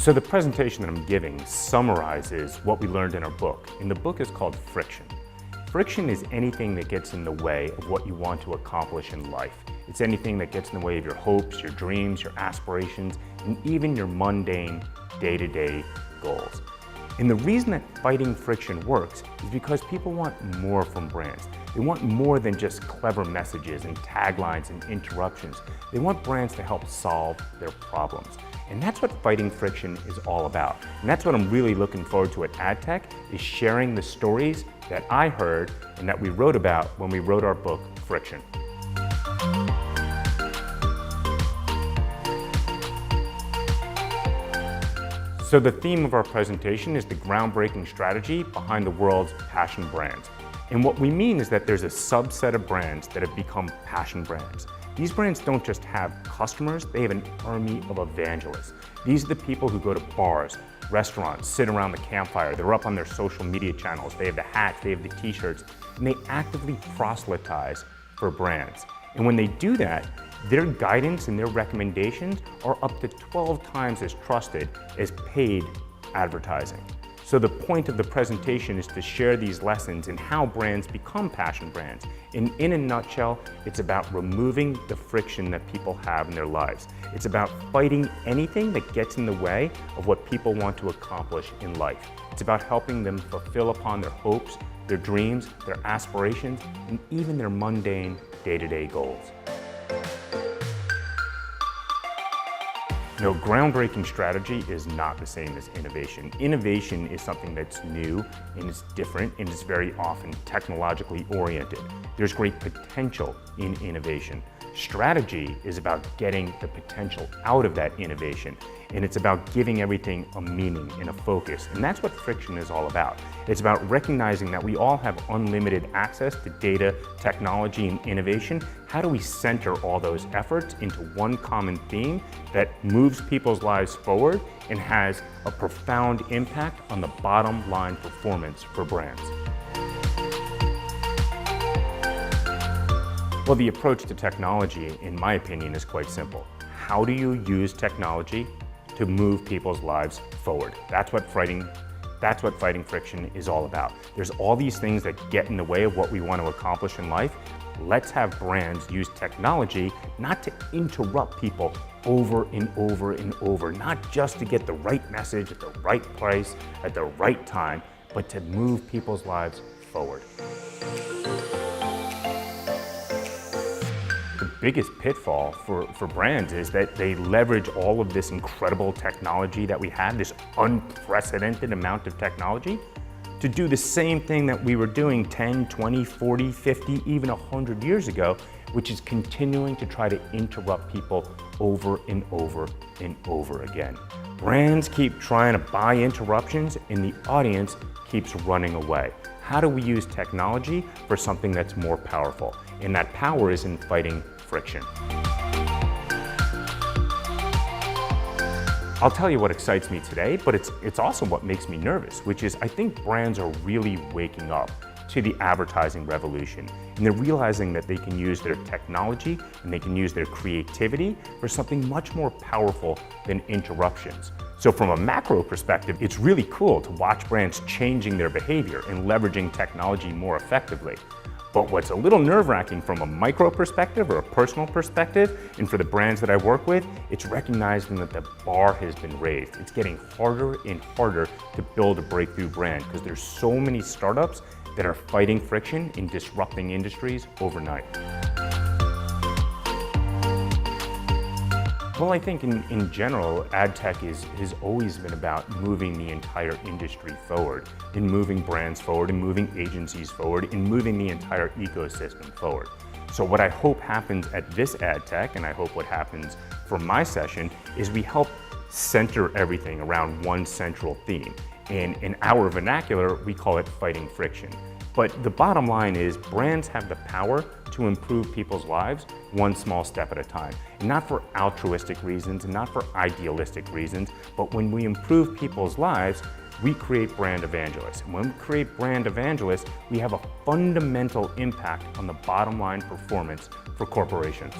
So the presentation that I'm giving summarizes what we learned in our book. And the book is called Friction. Friction is anything that gets in the way of what you want to accomplish in life. It's anything that gets in the way of your hopes, your dreams, your aspirations, and even your mundane day-to-day goals. And the reason that fighting friction works is because people want more from brands. They want more than just clever messages and taglines and interruptions. They want brands to help solve their problems. And that's what fighting friction is all about. And that's what I'm really looking forward to at AdTech, is sharing the stories that I heard and that we wrote about when we wrote our book, Friction. So the theme of our presentation is the groundbreaking strategy behind the world's passion brands. And what we mean is that there's a subset of brands that have become passion brands. These brands don't just have customers, they have an army of evangelists. These are the people who go to bars, restaurants, sit around the campfire, they're up on their social media channels, they have the hats, they have the t-shirts, and they actively proselytize for brands. And when they do that, their guidance and their recommendations are up to 12 times as trusted as paid advertising. So the point of the presentation is to share these lessons and how brands become passion brands. And in a nutshell, it's about removing the friction that people have in their lives. It's about fighting anything that gets in the way of what people want to accomplish in life. It's about helping them fulfill upon their hopes, their dreams, their aspirations, and even their mundane day-to-day goals. No, groundbreaking strategy is not the same as innovation. Innovation is something that's new and it's different and it's very often technologically oriented. There's great potential in innovation. Strategy is about getting the potential out of that innovation, and it's about giving everything a meaning and a focus. And that's what friction is all about. It's about recognizing that we all have unlimited access to data, technology, and innovation. How do we center all those efforts into one common theme that moves people's lives forward and has a profound impact on the bottom line performance for brands? Well, the approach to technology, in my opinion, is quite simple. How do you use technology to move people's lives forward? That's what fighting friction is all about. There's all these things that get in the way of what we want to accomplish in life. Let's have brands use technology not to interrupt people over and over and over, not just to get the right message at the right price at the right time, but to move people's lives forward. The biggest pitfall for brands is that they leverage all of this incredible technology that we have, this unprecedented amount of technology, to do the same thing that we were doing 10, 20, 40, 50, even 100 years ago, which is continuing to try to interrupt people over and over and over again. Brands keep trying to buy interruptions and the audience keeps running away. How do we use technology for something that's more powerful? And that power is in fighting friction. I'll tell you what excites me today, but it's also what makes me nervous, which is I think brands are really waking up to the advertising revolution. And they're realizing that they can use their technology and they can use their creativity for something much more powerful than interruptions. So from a macro perspective, it's really cool to watch brands changing their behavior and leveraging technology more effectively. But what's a little nerve-wracking from a micro perspective or a personal perspective, and for the brands that I work with, it's recognizing that the bar has been raised. It's getting harder and harder to build a breakthrough brand because there's so many startups that are fighting friction and disrupting industries overnight. Well, I think in general, ad tech has always been about moving the entire industry forward, and moving brands forward, and moving agencies forward, and moving the entire ecosystem forward. So what I hope happens at this ad tech, and I hope what happens for my session, is we help center everything around one central theme. And in our vernacular, we call it fighting friction. But the bottom line is brands have the power to improve people's lives one small step at a time. And not for altruistic reasons and not for idealistic reasons, but when we improve people's lives, we create brand evangelists. And when we create brand evangelists, we have a fundamental impact on the bottom line performance for corporations.